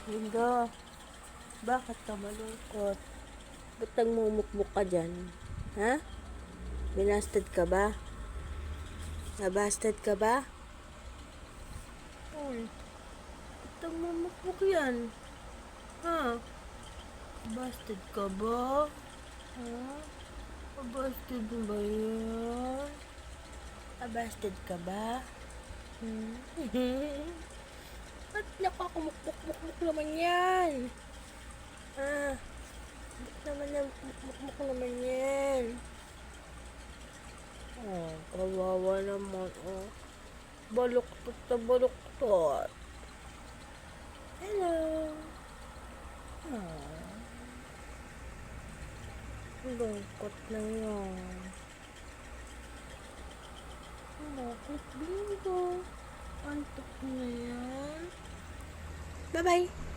Linda, bakit ka malungkot? Ba't nagmumukmuk ka dyan? Ha? Binasted ka ba? Nabasted ka ba? Uy, ba't nagmumukmuk yan? Ha? Busted ka ba? Ha? Busted ba yan? Busted ka ba? Ba't nakakumukmuk naman yan? Ba't naman nagmukmuk naman yan? Oh, kawawa naman, oh. Baluktot na baluktot. Hello. Oh. Lungkot na yan. Bakit, Bingo? Antok na yan. Bye-bye.